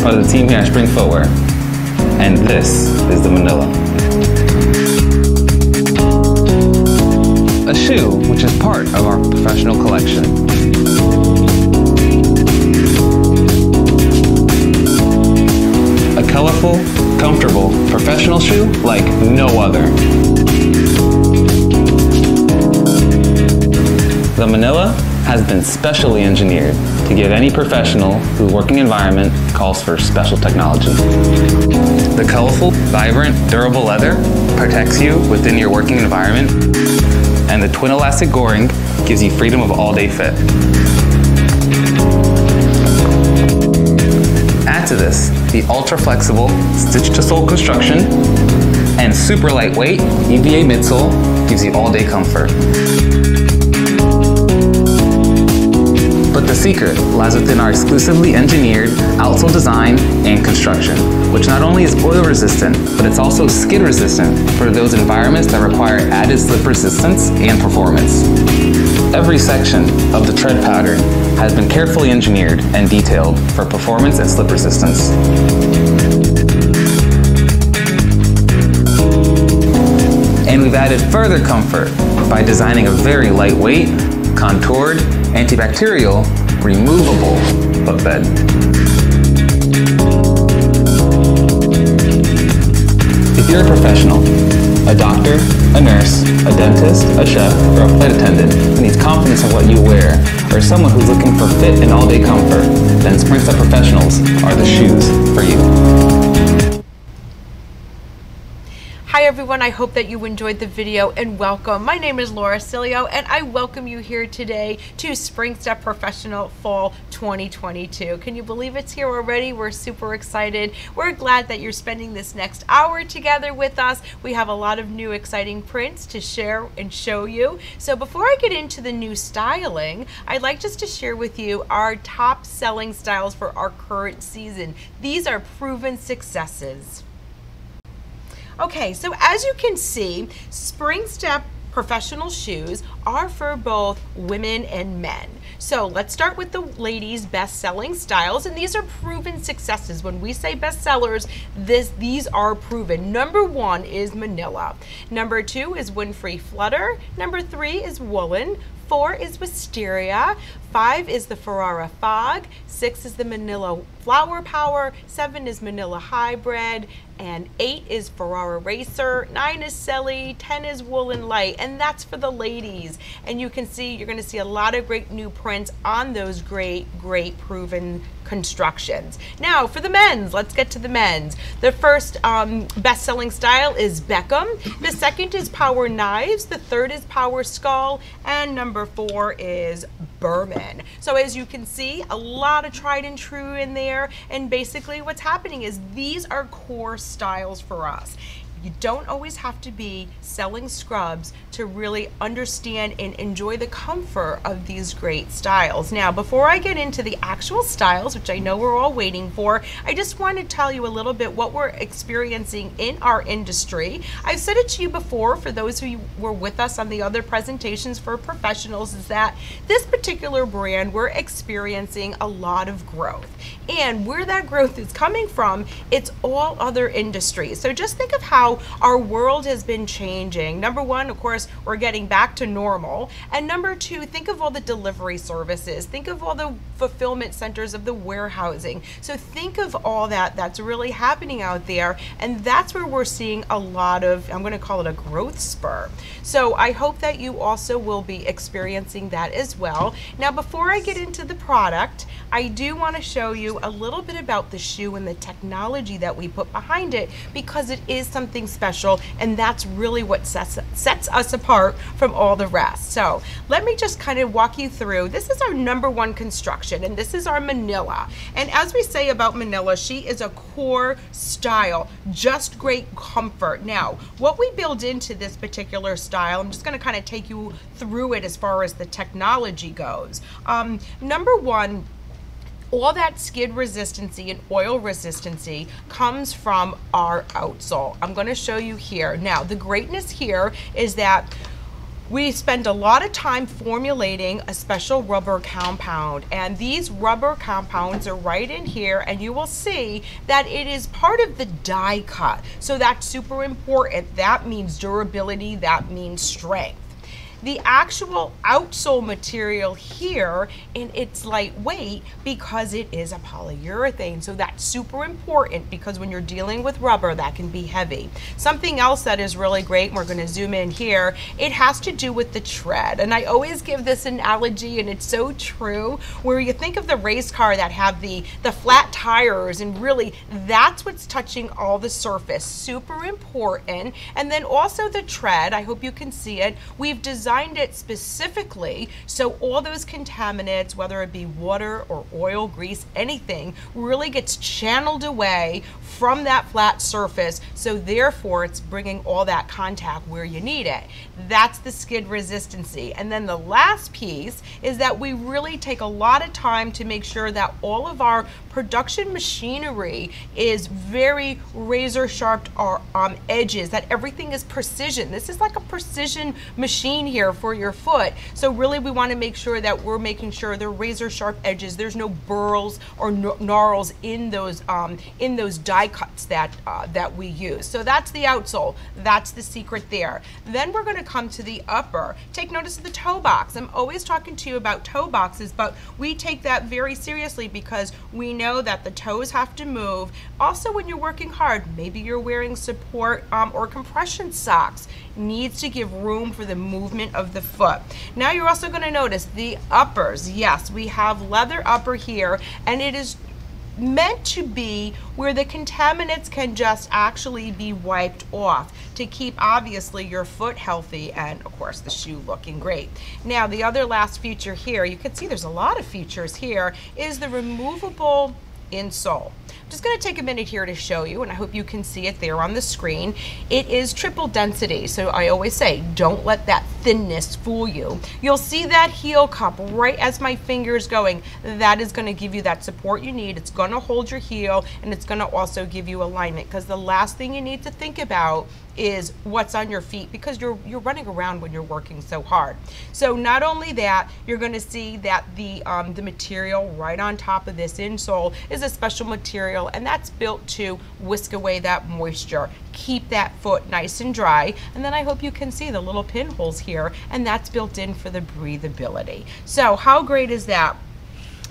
part of the team here at Spring Footwear, and this is the Manila. A shoe which is part of our professional collection. A colorful, comfortable, professional shoe like no other. The Manila has been specially engineered to give any professional whose working environment calls for special technology. The colorful, vibrant, durable leather protects you within your working environment, and the twin elastic goring gives you freedom of all-day fit. Add to this the ultra-flexible stitch-to-sole construction and super lightweight EVA midsole gives you all-day comfort. But the secret lies within our exclusively engineered outsole design and construction, which not only is oil resistant, but it's also skid resistant for those environments that require added slip resistance and performance. Every section of the tread pattern has been carefully engineered and detailed for performance and slip resistance. And we've added further comfort by designing a very lightweight, contoured, antibacterial, removable footbed. If you're a professional, a doctor, a nurse, a dentist, a chef, or a flight attendant who needs confidence in what you wear, or someone who's looking for fit and all-day comfort, then Spring Step Professionals are the shoes for you. Hi everyone, I hope that you enjoyed the video and welcome. My name is Laura Cilio and I welcome you here today to Spring Step Professional Fall 2022. Can you believe it's here already? We're super excited. We're glad that you're spending this next hour together with us. We have a lot of new exciting prints to share and show you. So before I get into the new styling, I'd like just to share with you our top selling styles for our current season. These are proven successes. Okay, so as you can see, Spring Step professional shoes are for both women and men. So let's start with the ladies' best-selling styles, and these are proven successes. When we say bestsellers, these are proven. Number 1 is Manila. Number 2 is Wind-Free Flutter. Number 3 is Woolen. 4 is Wisteria. 5 is the Ferrara Fog. 6 is the Manila Flower Power. 7 is Manila Hybrid. And 8 is Ferrara Racer. 9 is Selly. 10 is Woolen Light. And that's for the ladies. And you can see, you're going to see a lot of great new prints on those great proven constructions. Now for the men's, let's get to the men's. The first best-selling style is Beckham. The second is Power Knives. The third is Power Skull. And number 4 is Berman. So as you can see, a lot of tried and true in there, and basically what's happening is these are core styles for us. You don't always have to be selling scrubs to really understand and enjoy the comfort of these great styles. Now, before I get into the actual styles, which I know we're all waiting for, I just want to tell you a little bit what we're experiencing in our industry. I've said it to you before, for those who were with us on the other presentations for professionals, is that this particular brand, we're experiencing a lot of growth. And where that growth is coming from, it's all other industries. So just think of how our world has been changing. Number 1, of course, we're getting back to normal. And number 2, think of all the delivery services. Think of all the fulfillment centers of the warehousing. So think of all that's really happening out there. And that's where we're seeing a lot of, I'm going to call it a growth spur. So I hope that you also will be experiencing that as well. Now, before I get into the product, I do want to show you a little bit about the shoe and the technology that we put behind it, because it is something special, and that's really what sets us apart from all the rest. So let me just kind of walk you through. This is our number 1 construction, and this is our Manila. And as we say about Manila, she is a core style, just great comfort. Now, what we build into this particular style, I'm just going to kind of take you through it as far as the technology goes. Number 1, all that skid resistancy and oil resistancy comes from our outsole. I'm going to show you here. Now, the greatness here is that We spend a lot of time formulating a special rubber compound, and these rubber compounds are right in here, and you will see that it is part of the die cut. So that's super important. That means durability, that means strength. The actual outsole material here, and it's lightweight because it is a polyurethane. So that's super important because when you're dealing with rubber, that can be heavy. Something else that is really great, and we're going to zoom in here, it has to do with the tread. And I always give this analogy, and it's so true, where you think of the race car that have the flat tires, and really that's what's touching all the surface. Super important. And then also the tread, I hope you can see it. We've designed it specifically so all those contaminants, whether it be water or oil, grease, anything, really gets channeled away from that flat surface, so therefore it's bringing all that contact where you need it. That's the skid resistancy. And then the last piece is that we really take a lot of time to make sure that all of our production machinery is very razor sharp edges, that everything is precision. This is like a precision machine here for your foot. So really we want to make sure that we're making sure they're razor sharp edges. There's no burls or gnarls in those die cuts that we use. So that's the outsole. That's the secret there. Then we're going to come to the upper. Take notice of the toe box. I'm always talking to you about toe boxes, but we take that very seriously because we know that the toes have to move. Also, when you're working hard, maybe you're wearing support or compression socks, needs to give room for the movement of the foot. Now you're also going to notice the uppers. Yes, we have leather upper here, and it is meant to be where the contaminants can just actually be wiped off to keep obviously your foot healthy and of course the shoe looking great. Now the other last feature here, you can see there's a lot of features here, is the removable insole. I'm just going to take a minute here to show you, and I hope you can see it there on the screen. It is triple density, so I always say don't let that thinness fool you. You'll see that heel cup right as my finger's going. That is going to give you that support you need. It's going to hold your heel, and it's going to also give you alignment, because the last thing you need to think about is what's on your feet, because you're running around when you're working so hard. So not only that, you're going to see that the material right on top of this insole is a special material, and that's built to whisk away that moisture, keep that foot nice and dry. And then I hope you can see the little pinholes here, and that's built in for the breathability. So how great is that?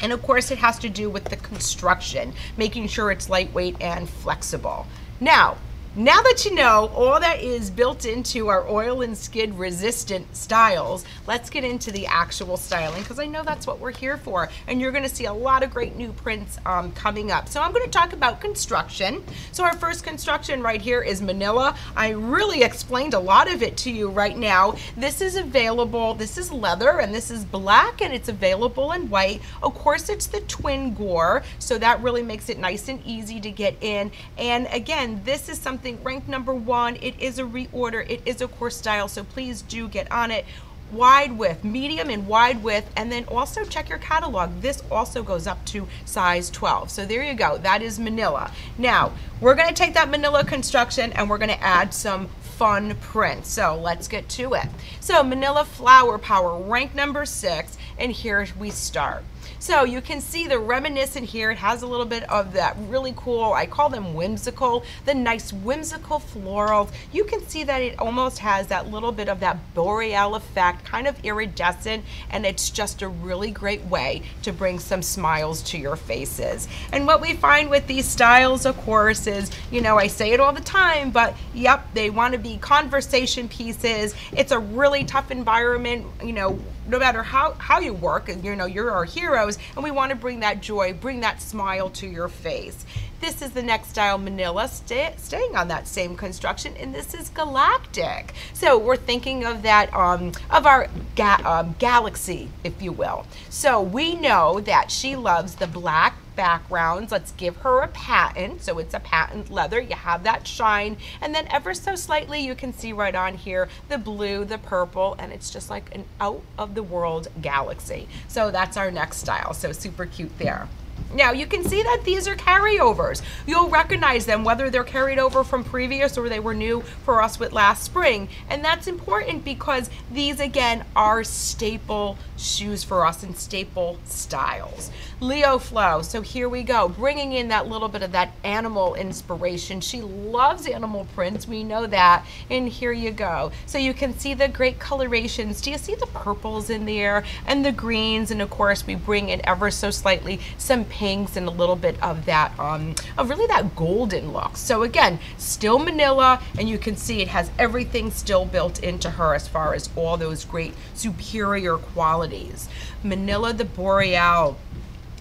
And of course it has to do with the construction, making sure it's lightweight and flexible. Now that you know all that is built into our oil and skid resistant styles, let's get into the actual styling, because I know that's what we're here for, and you're going to see a lot of great new prints coming up. So I'm going to talk about construction. So our first construction right here is Manila. I really explained a lot of it to you right now. This is available, this is leather, and this is black, and it's available in white. Of course it's the twin gore, so that really makes it nice and easy to get in. And again, this is something ranked #1. It is a reorder. It is a core style, so please do get on it. Wide width, medium and wide width, and then also check your catalog. This also goes up to size 12. So there you go. That is Manila. Now, we're going to take that Manila construction and we're going to add some fun prints. So let's get to it. So Manila Flower Power, rank #6, and here we start. So you can see the reminiscent here. It has a little bit of that really cool, I call them whimsical, the nice whimsical florals. You can see that it almost has that little bit of that boreal effect, kind of iridescent, and it's just a really great way to bring some smiles to your faces. And what we find with these styles, of course, is, you know, I say it all the time, but yep, they want to be conversation pieces. It's a really tough environment, you know, no matter how you work, you know, you're our heroes, and we want to bring that joy, bring that smile to your face. This is the next style, Manila, staying on that same construction, and this is Galactic. So we're thinking of that, of our galaxy, if you will. So we know that she loves the black backgrounds. Let's give her a patent. So it's a patent leather. You have that shine, and then ever so slightly you can see right on here the blue, the purple, and it's just like an out of the world galaxy. So that's our next style. So super cute there. Now you can see that these are carryovers. You'll recognize them whether they're carried over from previous or they were new for us with last spring. And that's important because these again are staple shoes for us and staple styles. Leo Flow, so here we go, bringing in that little bit of that animal inspiration. She loves animal prints, we know that, and here you go. So you can see the great colorations. Do you see the purples in there and the greens? And of course we bring in ever so slightly some pinks and a little bit of that, of really that golden look. So again, still manila, and you can see it has everything still built into her as far as all those great superior qualities. Manila the Boreal.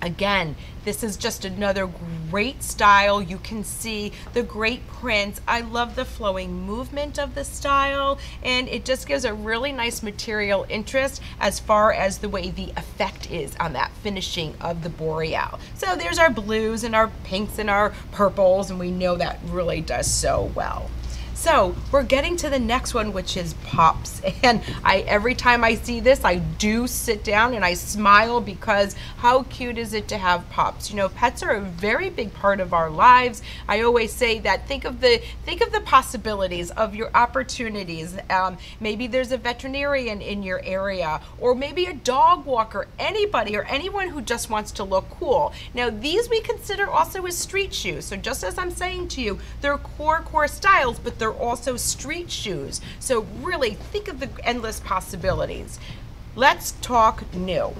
Again, this is just another great style. You can see the great prints. I love the flowing movement of the style, and it just gives a really nice material interest as far as the way the effect is on that finishing of the Boreal. So there's our blues and our pinks and our purples, and we know that really does so well. So we're getting to the next one, which is Pops. And every time I see this, I do sit down and I smile because how cute is it to have Pops? You know, pets are a very big part of our lives. I always say that think of the possibilities of your opportunities. Maybe there's a veterinarian in your area, or maybe a dog walker, anybody or anyone who just wants to look cool. Now these we consider also as street shoes. So just as I'm saying to you, they're core styles, but they're also street shoes. So really think of the endless possibilities. Let's talk new.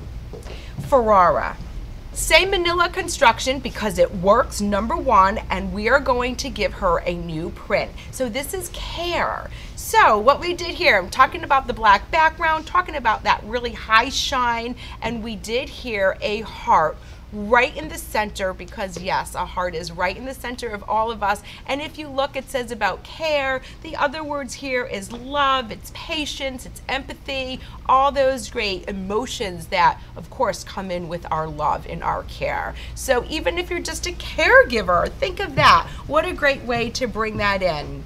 Ferrara. Same manila construction because it works, number one, and we are going to give her a new print. So this is Care. So what we did here, I'm talking about the black background, talking about that really high shine, and we did here a heart right in the center, because yes, a heart is right in the center of all of us. And if you look, it says about care. The other words here is love, it's patience, it's empathy, all those great emotions that of course come in with our love and our care. So even if you're just a caregiver, think of that. What a great way to bring that in.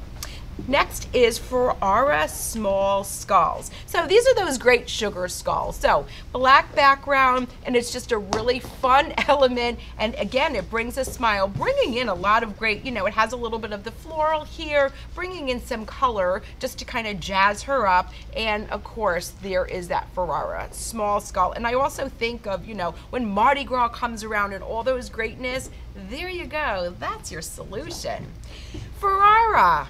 Next is Ferrara small skulls. So these are those great sugar skulls. So black background, and it's just a really fun element. And again, it brings a smile, bringing in a lot of great, you know, it has a little bit of the floral here, bringing in some color just to kind of jazz her up. And of course, there is that Ferrara small skull. And I also think of, you know, when Mardi Gras comes around and all those greatness, there you go. That's your solution. Ferrara.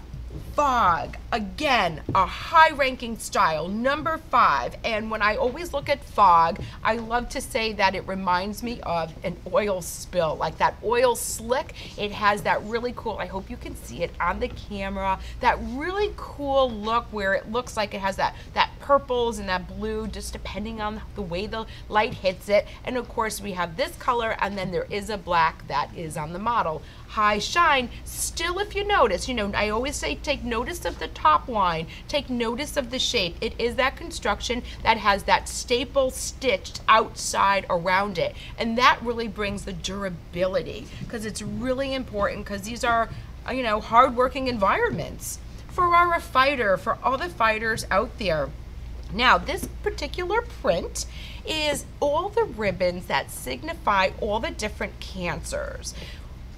Fog, again, a high-ranking style, number 5. And when I always look at fog, I love to say that it reminds me of an oil spill, like that oil slick. It has that really cool, I hope you can see it on the camera, that really cool look where it looks like it has that purples and that blue, just depending on the way the light hits it. And of course, we have this color, and then there is a black that is on the model. High shine, still if you notice, you know, I always say take notice of the top line, take notice of the shape. It is that construction that has that staple stitched outside around it. And that really brings the durability, because it's really important, because these are, you know, hard-working environments. Ferrara Fighter, for all the fighters out there. Now, this particular print is all the ribbons that signify all the different cancers.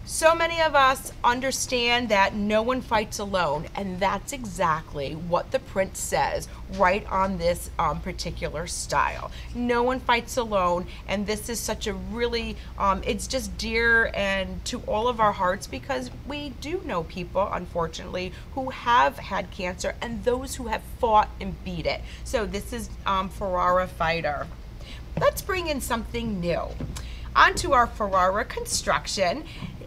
So many of us understand that no one fights alone, and that's exactly what the print says right on this particular style. No one fights alone, and this is such a really, it's just dear and to all of our hearts, because we do know people, unfortunately, who have had cancer and those who have fought and beat it. So this is Ferrara Fighter. Let's bring in something new. Onto our Ferrara construction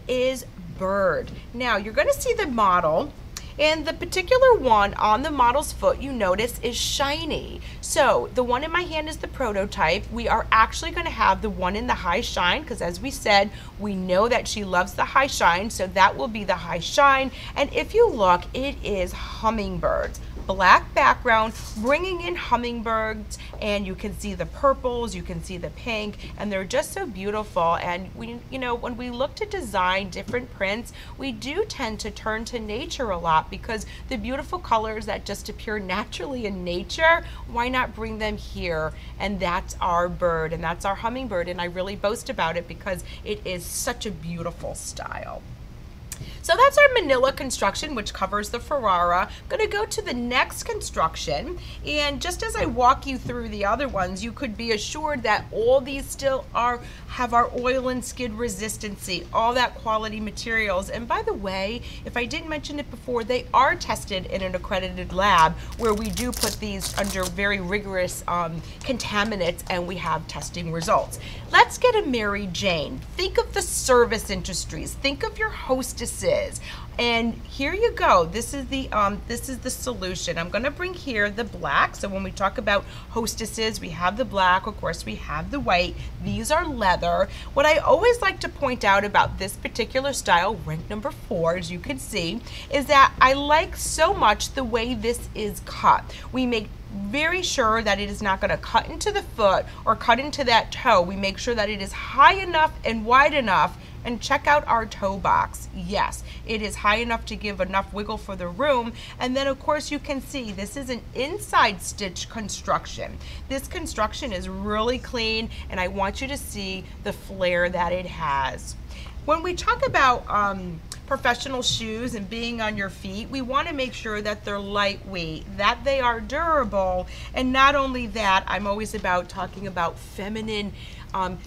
is Bird. Now you're going to see the model, and the particular one on the model's foot, you notice, is shiny. So the one in my hand is the prototype. We are actually going to have the one in the high shine, because as we said, we know that she loves the high shine, so that will be the high shine. And if you look, it is hummingbirds. Black background, bringing in hummingbirds, and you can see the purples, you can see the pink, and they're just so beautiful. And we, you know, when we look to design different prints, we do tend to turn to nature a lot, up, because the beautiful colors that just appear naturally in nature, why not bring them here? And that's our bird, and that's our hummingbird, and I really boast about it because it is such a beautiful style. So that's our Manila construction, which covers the Ferrara. I'm going to go to the next construction, and just as I walk you through the other ones, you could be assured that all these still have our oil and skid resistancy, all that quality materials. And by the way, if I didn't mention it before, they are tested in an accredited lab where we do put these under very rigorous contaminants, and we have testing results. Let's get a Mary Jane. Think of the service industries. Think of your hostesses. And here you go. This is the solution. I'm going to bring here the black. So when we talk about hostesses, we have the black. Of course, we have the white. These are leather. What I always like to point out about this particular style, rank number 4, as you can see, is that I like so much the way this is cut. We make very sure that it is not going to cut into the foot or cut into that toe. We make sure that it is high enough and wide enough. And check out our toe box. Yes, it is high enough to give enough wiggle for the room. And then of course you can see this is an inside stitch construction. This construction is really clean, and I want you to see the flare that it has. When we talk about professional shoes and being on your feet, we want to make sure that they're lightweight, that they are durable, and not only that, I'm always about talking about feminine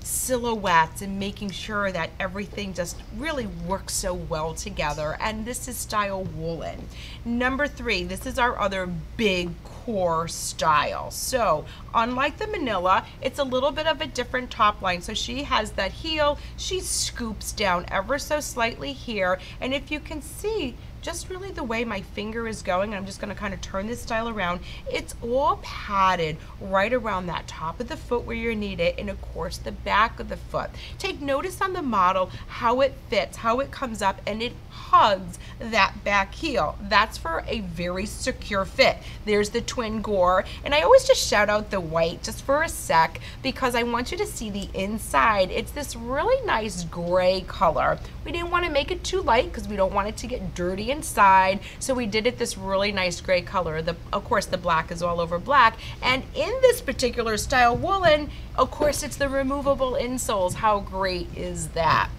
silhouettes and making sure that everything just really works so well together. And this is style woolen. Number 3, this is our other big core style. So unlike the Manila, it's a little bit of a different top line. So she has that heel, she scoops down ever so slightly here, and if you can see just really the way my finger is going, I'm just going to kind of turn this style around, it's all padded right around that top of the foot where you need it, and of course the back of the foot. Take notice on the model how it fits, how it comes up, and it hugs that back heel. That's for a very secure fit. There's the twin gore, and I always just shout out the white just for a sec because I want you to see the inside. It's this really nice gray color. We didn't want to make it too light because we don't want it to get dirty inside, so we did it this really nice gray color. Of course the black is all over black, and in this particular style woolen, of course it's the removable insoles. How great is that?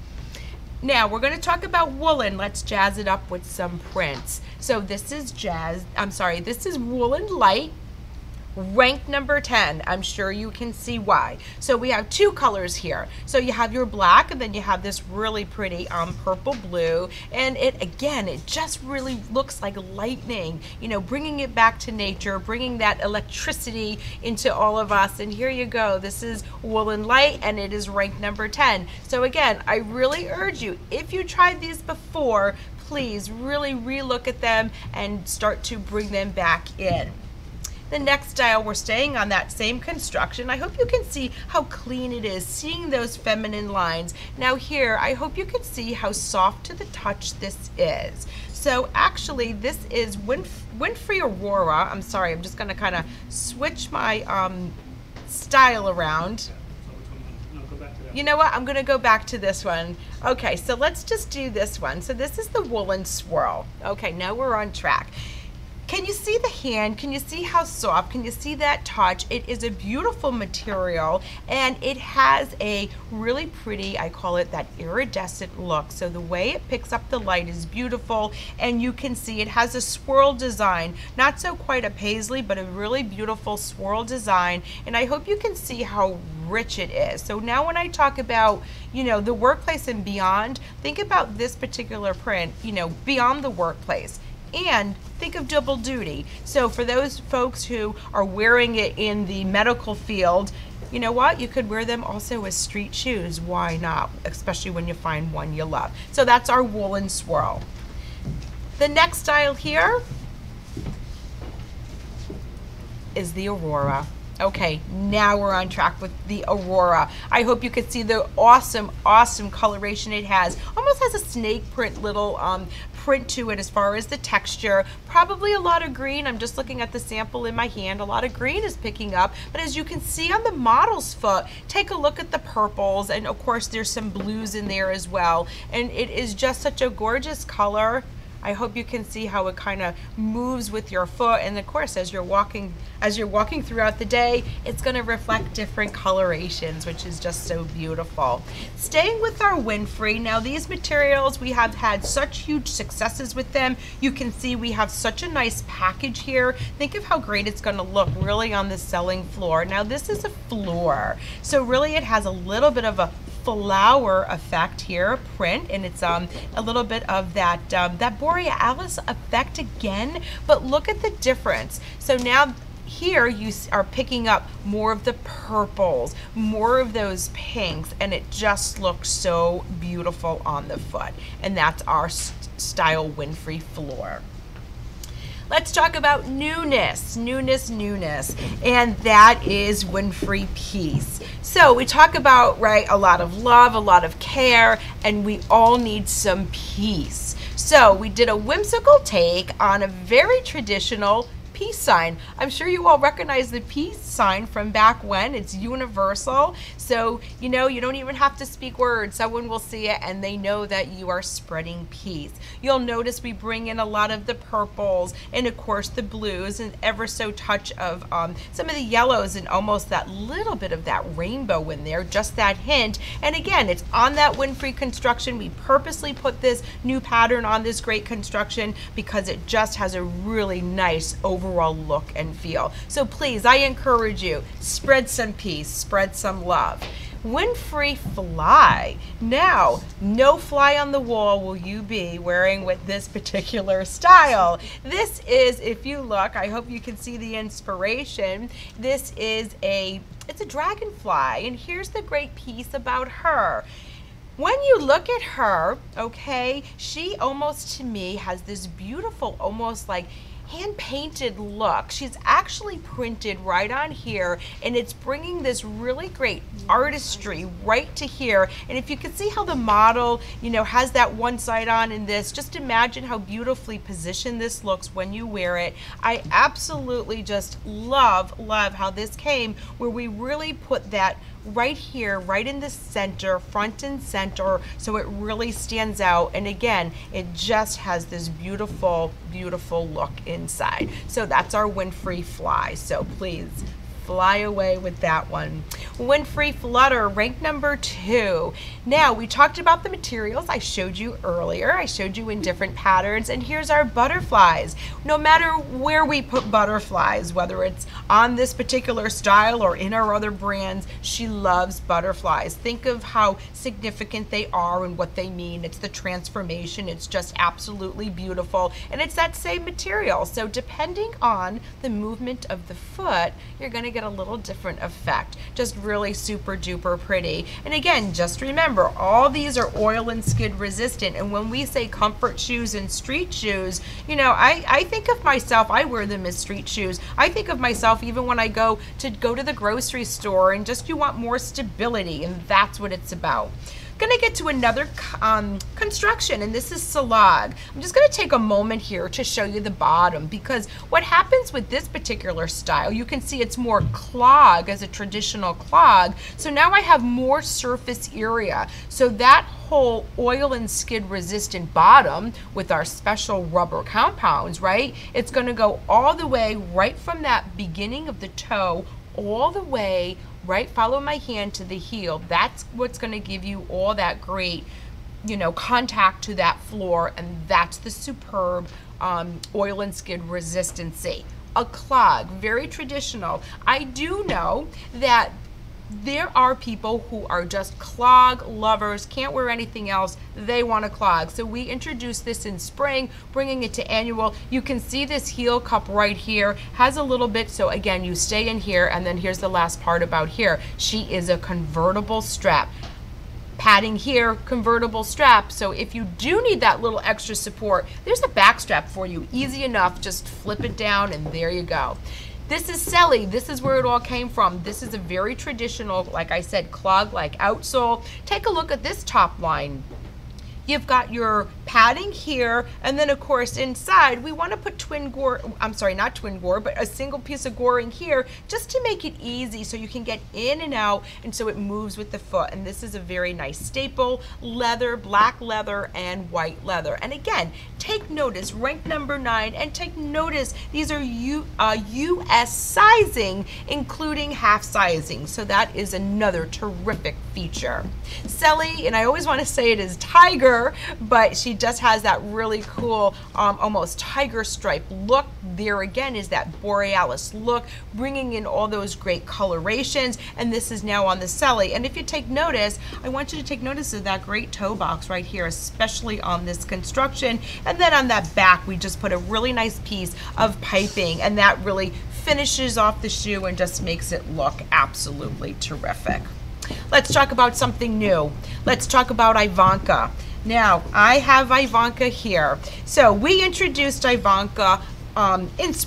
Now we're going to talk about woolen. Let's jazz it up with some prints. So this is this is woolen light, rank number 10. I'm sure you can see why. So we have 2 colors here. So you have your black, and then you have this really pretty purple blue, and it just really looks like lightning, you know, bringing it back to nature, bringing that electricity into all of us. And here you go. This is woolen light, and it is rank number 10. So again, I really urge you, if you tried these before, please really relook at them and start to bring them back in. The next style, we're staying on that same construction. I hope you can see how clean it is, seeing those feminine lines. Now here, I hope you can see how soft to the touch this is. So actually, this is Windfree Aurora. I'm sorry, I'm just gonna kind of switch my style around. You know what, I'm gonna go back to this one. Okay, so let's just do this one. So this is the woolen swirl. Okay, now we're on track. Can you see the hand? Can you see how soft? Can you see that touch? It is a beautiful material, and it has a really pretty, I call it that iridescent look. So the way it picks up the light is beautiful, and you can see it has a swirl design. Not so quite a paisley, but a really beautiful swirl design, and I hope you can see how rich it is. So now when I talk about, you know, the workplace and beyond, think about this particular print, you know, beyond the workplace. And think of double duty. So for those folks who are wearing it in the medical field, you know what? You could wear them also as street shoes. Why not? Especially when you find one you love. So that's our woolen swirl. The next style here is the Aurora. Okay, now we're on track with the Aurora. I hope you could see the awesome, awesome coloration it has. Almost has a snake print little print to it as far as the texture. Probably a lot of green. I'm just looking at the sample in my hand. A lot of green is picking up, but as you can see on the model's foot, take a look at the purples, and of course there's some blues in there as well. And it is just such a gorgeous color. I hope you can see how it kind of moves with your foot, and of course as you're walking throughout the day, it's going to reflect different colorations, which is just so beautiful. Staying with our Windfree, now these materials, we have had such huge successes with them. You can see we have such a nice package here. Think of how great it's going to look really on the selling floor. Now this is a floor, so really it has a little bit of a flower effect here, print, and it's a little bit of that that borealis effect again, but look at the difference. So now here you are picking up more of the purples, more of those pinks, and it just looks so beautiful on the foot. And that's our style Windfree floor. Let's talk about newness, and that is Windfree Peace. So we talk about, right, a lot of love, a lot of care, and we all need some peace. So we did a whimsical take on a very traditional peace sign. I'm sure you all recognize the peace sign from back when. It's universal. So, you know, you don't even have to speak words. Someone will see it and they know that you are spreading peace. You'll notice we bring in a lot of the purples and of course the blues and ever so touch of some of the yellows and almost that little bit of that rainbow in there, just that hint. And again, it's on that Windfree construction. We purposely put this new pattern on this great construction because it just has a really nice overall look and feel. So please, I encourage you, spread some peace, spread some love. Windfree Fly. Now, no fly on the wall will you be wearing with this particular style. This is, if you look, I hope you can see the inspiration. This is it's a dragonfly, and here's the great piece about her. When you look at her, okay, she almost to me has this beautiful, almost like hand-painted look. She's actually printed right on here, and it's bringing this really great artistry right to here. And if you can see how the model, you know, has that one side on in this, just imagine how beautifully positioned this looks when you wear it. I absolutely just love how this came, where we really put that right here, right in the center, front and center, so it really stands out. And again, it just has this beautiful, beautiful look inside. So that's our Windfree Fly. So please fly away with that one. Windfree Flutter, rank number 2. Now, we talked about the materials I showed you earlier. I showed you in different patterns, and here's our butterflies. No matter where we put butterflies, whether it's on this particular style or in our other brands, she loves butterflies. Think of how significant they are and what they mean. It's the transformation. It's just absolutely beautiful, and it's that same material. So depending on the movement of the foot, you're going to get a little different effect. Just really super duper pretty. And again, just remember, all these are oil and skid resistant. And when we say comfort shoes and street shoes, you know, I think of myself, I wear them as street shoes. I think of myself even when I go to the grocery store and just you want more stability, and that's what it's about. Gonna get to another construction, and this is Salag. I'm just gonna take a moment here to show you the bottom, because what happens with this particular style, you can see it's more clog as a traditional clog. So now I have more surface area. So that whole oil and skid resistant bottom with our special rubber compounds, right? It's gonna go all the way right from that beginning of the toe all the way right, follow my hand to the heel. That's what's going to give you all that great, you know, contact to that floor, and that's the superb oil and skid resistancy. A clog, very traditional. I do know that there are people who are just clog lovers, can't wear anything else, they want a clog. So we introduced this in spring, bringing it to annual. You can see this heel cup right here, has a little bit, so again, you stay in here, and then here's the last part about here. She is a convertible strap. Padding here, convertible strap, so if you do need that little extra support, there's a back strap for you. Easy enough, just flip it down and there you go. This is Selly. This is where it all came from. This is a very traditional, like I said, clog-like outsole. Take a look at this top line. You've got your padding here, and then of course inside we want to put twin gore, I'm sorry, not twin gore, but a single piece of goring here just to make it easy so you can get in and out, and so it moves with the foot. And this is a very nice staple leather, black leather and white leather. And again, take notice, rank number 9, and take notice these are US sizing, including half sizing, so that is another terrific feature. Selly, and I always want to say it is tiger, but she just has that really cool almost tiger stripe look. There again is that borealis look, bringing in all those great colorations, and this is now on the Selly. And if you take notice, I want you to take notice of that great toe box right here, especially on this construction. And then on that back, we just put a really nice piece of piping, and that really finishes off the shoe and just makes it look absolutely terrific. Let's talk about something new. Let's talk about Ivanka. Now, I have Ivanka here. So we introduced Ivanka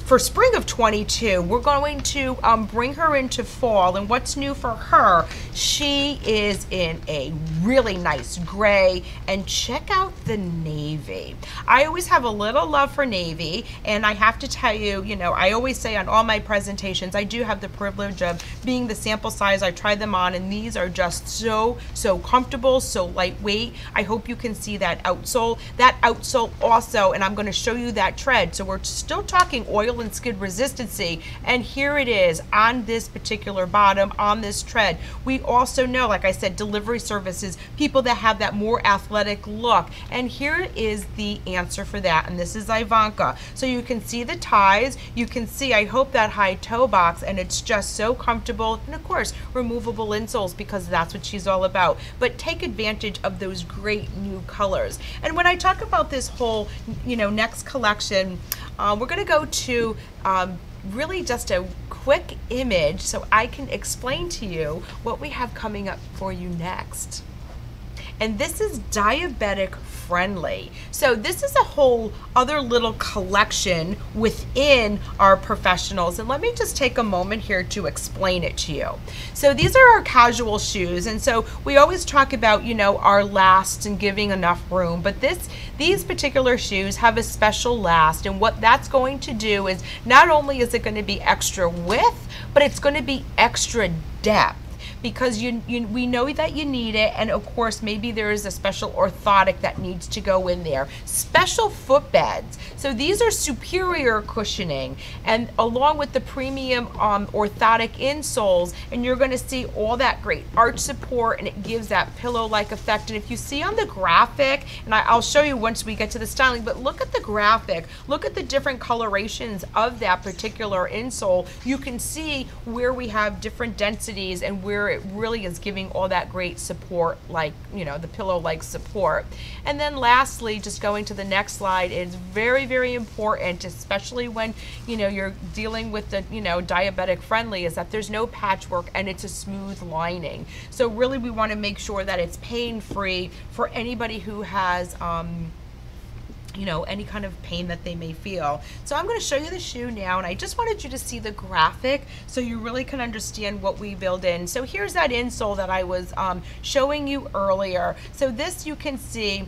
for spring of 22. We're going to bring her into fall, and what's new for her, she is in a really nice gray, and check out the navy. I always have a little love for navy, and I have to tell you, you know, I always say on all my presentations, I do have the privilege of being the sample size. I tried them on, and these are just so comfortable, so lightweight. I hope you can see that outsole. That outsole also, and I'm going to show you that tread. So we're still talking oil and skid resistancy, and here it is on this particular bottom, on this tread. We also know, like I said, delivery services, people that have that more athletic look, and here is the answer for that, and this is Ivanka. So you can see the ties, you can see, I hope, that high toe box, and it's just so comfortable, and of course removable insoles, because that's what she's all about. But take advantage of those great new colors. And when I talk about this whole, you know, next collection, we're going to go to really just a quick image so I can explain to you what we have coming up for you next. And this is diabetic friendly. So this is a whole other little collection within our professionals, and let me just take a moment here to explain it to you. So these are our casual shoes, and so we always talk about, you know, our lasts and giving enough room, but these particular shoes have a special last, and what that's going to do is not only is it going to be extra width, but it's going to be extra depth, because we know that you need it, and of course maybe there is a special orthotic that needs to go in there. Special footbeds. So these are superior cushioning, and along with the premium orthotic insoles, and you're going to see all that great arch support, and it gives that pillow-like effect. And if you see on the graphic, and I'll show you once we get to the styling, but look at the graphic, look at the different colorations of that particular insole. You can see where we have different densities and where it really is giving all that great support, like, you know, the pillow-like support. And then lastly, just going to the next slide, is very important, especially when, you know, you're dealing with the, you know, diabetic friendly, is that there's no patchwork and it's a smooth lining. So really we want to make sure that it's pain-free for anybody who has you know, any kind of pain that they may feel. So I'm going to show you the shoe now, and I just wanted you to see the graphic so you really can understand what we build in. So here's that insole that I was showing you earlier. So this you can see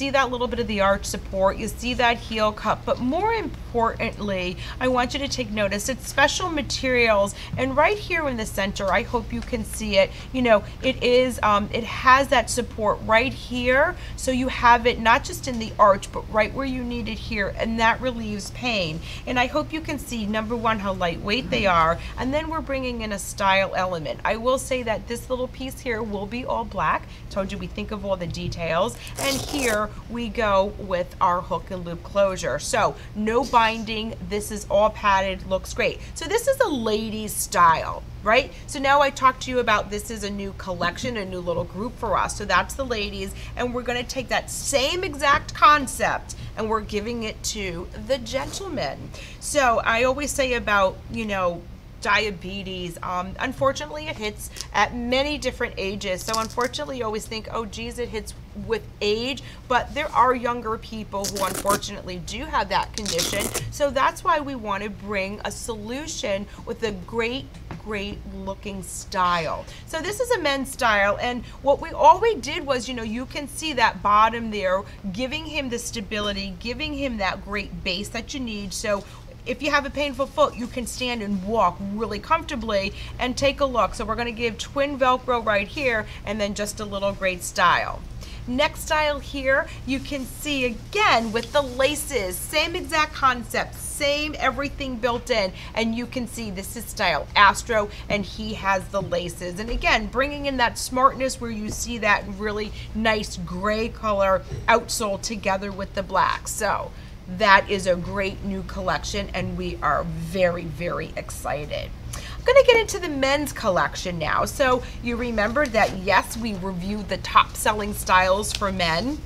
that little bit of the arch support, you see that heel cup, but more importantly, I want you to take notice, it's special materials, and right here in the center, I hope you can see it, you know, it is, it has that support right here, so you have it not just in the arch, but right where you need it here, and that relieves pain. And I hope you can see, number one, how lightweight they are, and then we're bringing in a style element. I will say that this little piece here will be all black. Told you we think of all the details, and here we go with our hook and loop closure. So no binding, this is all padded, looks great. So this is a ladies style, right? So now I talked to you about this is a new collection, a new little group for us. So that's the ladies, and we're going to take that same exact concept and we're giving it to the gentlemen. So I always say about, you know, diabetes, unfortunately it hits at many different ages. So unfortunately you always think, oh geez, it hits with age, but there are younger people who unfortunately do have that condition. So that's why we want to bring a solution with a great great looking style. So this is a men's style, and all we did was, you can see that bottom there, giving him the stability, giving him that great base that you need. So if you have a painful foot, you can stand and walk really comfortably. And take a look. So we're going to give twin Velcro right here, and then just a little great style. Next style here, you can see again with the laces, same exact concept, same everything built in, and you can see this is style Astro, and he has the laces. And again, bringing in that smartness where you see that really nice gray color outsole together with the black. So that is a great new collection, and we are very, very excited. I'm going to get into the men's collection now. So you remember that, yes, we reviewed the top selling styles for men.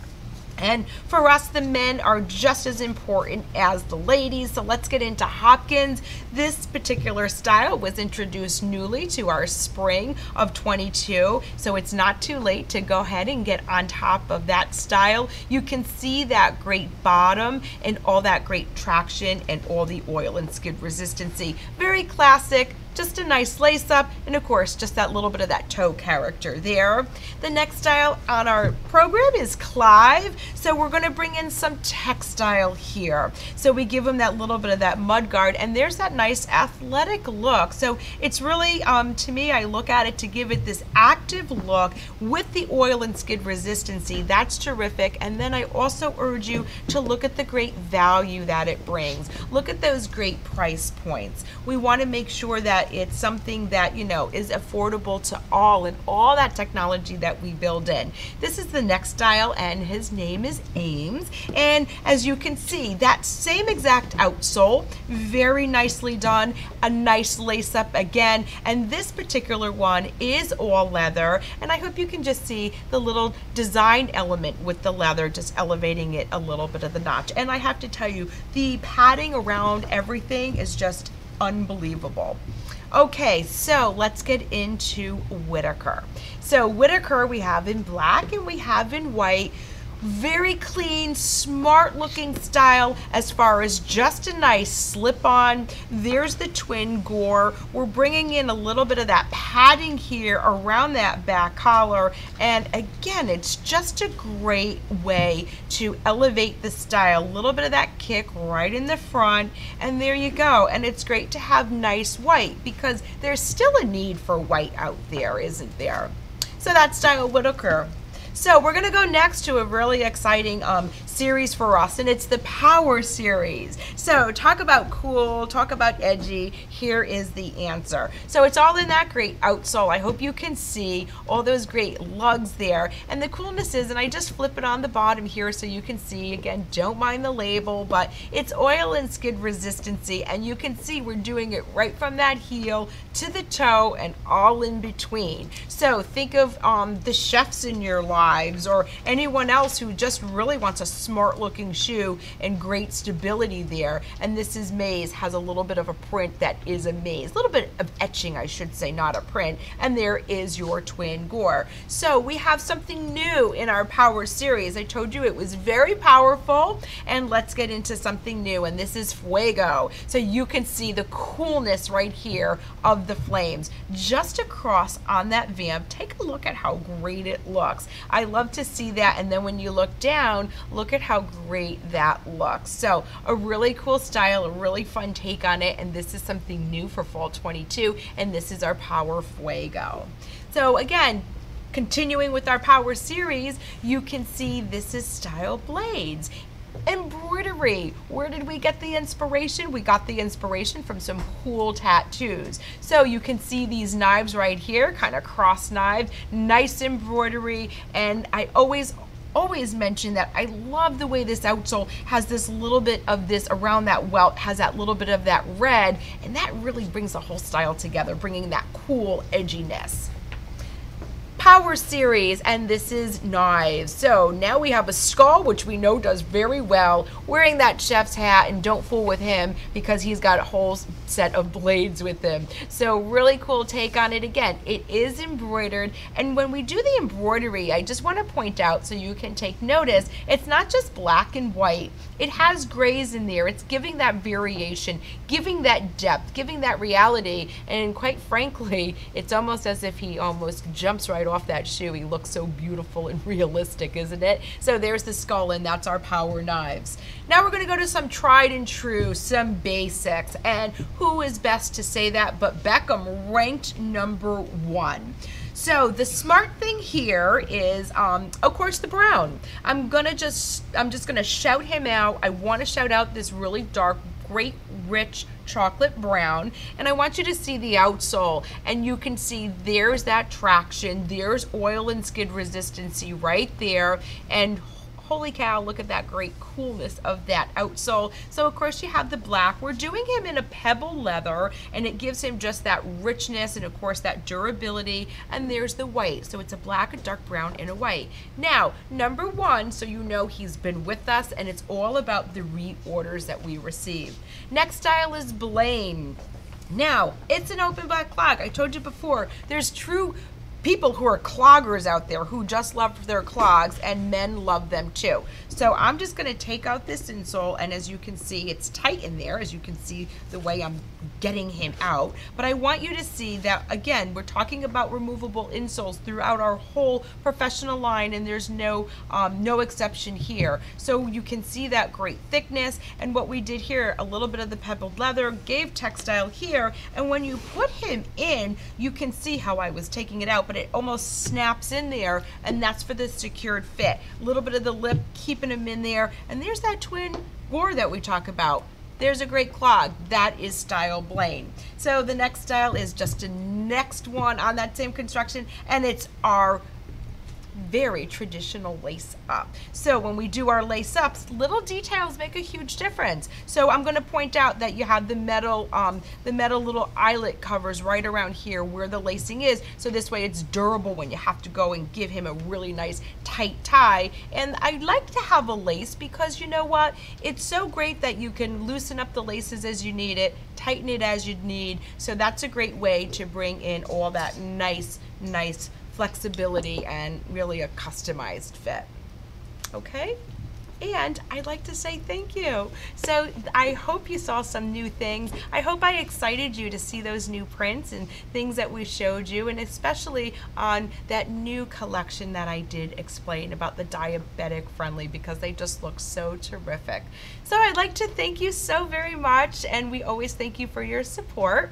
And for us, the men are just as important as the ladies. So let's get into Hopkins. This particular style was introduced newly to our spring of 22. So it's not too late to go ahead and get on top of that style. You can see that great bottom and all that great traction and all the oil and skid resistancy. Very classic. Just a nice lace up, and of course just that little bit of that toe character there. The next style on our program is Clive. So we're going to bring in some textile here. So we give them that little bit of that mud guard, and there's that nice athletic look. So it's really, to me, I look at it to give it this active look with the oil and skid resistancy. That's terrific. And then I also urge you to look at the great value that it brings. Look at those great price points. We want to make sure that it's something that, is affordable to all, and all that technology that we build in. This is the next style, and his name is Ames. And as you can see, that same exact outsole, very nicely done, a nice lace up again. And this particular one is all leather, and I hope you can just see the little design element with the leather, just elevating it a little bit of the notch. And I have to tell you, the padding around everything is just unbelievable. Okay, so let's get into Whitaker. So Whitaker we have in black and we have in white. Very clean, smart looking style as far as just a nice slip on. There's the twin gore. We're bringing in a little bit of that padding here around that back collar. And again, it's just a great way to elevate the style. A little bit of that kick right in the front, and there you go. And it's great to have nice white because there's still a need for white out there, isn't there? So that's style Whitaker. So we're going to go next to a really exciting series for us, and it's the Power series. So talk about cool, talk about edgy. Here is the answer. So it's all in that great outsole. I hope you can see all those great lugs there. And the coolness is, and I just flip it on the bottom here so you can see, again, don't mind the label, but it's oil and skid resistancy, and you can see we're doing it right from that heel to the toe and all in between. So think of the chefs in your lives or anyone else who just really wants a smart looking shoe and great stability there. And this is Maze, has a little bit of a print that is a maze, a little bit of etching, I should say, not a print. And there is your twin gore. So we have something new in our Power series. I told you it was very powerful, and let's get into something new, and this is Fuego. So you can see the coolness right here of the flames just across on that vamp. Take a look at how great it looks. I love to see that, and then when you look down, look at how great that looks. So a really cool style, a really fun take on it, and this is something new for fall 22, and this is our Power Fuego. So again, continuing with our Power series, you can see this is style Blades. Embroidery. Where did we get the inspiration? We got the inspiration from some cool tattoos. So you can see these knives right here, kind of cross knife, nice embroidery, and I always mention that I love the way this outsole has this little bit of this around that welt, has that little bit of that red, and that really brings the whole style together, bringing that cool edginess. Power series, and this is knives. So now we have a skull, which we know does very well, wearing that chef's hat, and don't fool with him because he's got a whole set of blades with him. So really cool take on it. Again, it is embroidered, and when we do the embroidery, I just want to point out so you can take notice, it's not just black and white. It has grays in there. It's giving that variation, giving that depth, giving that reality, and quite frankly, it's almost as if he almost jumps right off that shoe. He looks so beautiful and realistic, isn't it? So there's the skull, and that's our power knives. Now we're going to go to some tried and true, some basics, and who is best to say that but Beckham, ranked #1. So the smart thing here is, of course, the brown. I'm just gonna shout him out. I want to shout out this really dark, great, rich chocolate brown, and I want you to see the outsole, and you can see there's that traction, there's oil and skid resistancy right there, and holy cow, look at that great coolness of that outsole. So of course you have the black. We're doing him in a pebble leather, and it gives him just that richness and of course that durability. And there's the white. So it's a black, a dark brown, and a white. Now, #1, so you know he's been with us, and it's all about the reorders that we receive. Next style is Blaine. Now, it's an open black clog. I told you before, there's true people who are cloggers out there who just love their clogs, and men love them too. So I'm just going to take out this insole, and as you can see, it's tight in there, as you can see the way I'm getting him out. But I want you to see that, again, we're talking about removable insoles throughout our whole professional line, and there's no exception here. So you can see that great thickness, and what we did here, a little bit of the pebbled leather, gave textile here, and when you put him in, you can see how I was taking it out, but it almost snaps in there, and that's for the secured fit. A little bit of the lip, keeping him in there, and there's that twin gore that we talk about. There's a great clog. That is style Blaine. So the next style is just a next one on that same construction, and it's our very traditional lace up. So when we do our lace ups, little details make a huge difference. So I'm going to point out that you have the metal little eyelet covers right around here where the lacing is. So this way it's durable when you have to go and give him a really nice tight tie. And I like to have a lace because you know what? It's so great that you can loosen up the laces as you need it, tighten it as you need. So that's a great way to bring in all that nice flexibility and really a customized fit. Okay? And I'd like to say thank you. So I hope you saw some new things. I hope I excited you to see those new prints and things that we showed you, and especially on that new collection that I did explain about the diabetic friendly, because they just look so terrific. So I'd like to thank you so very much, and we always thank you for your support.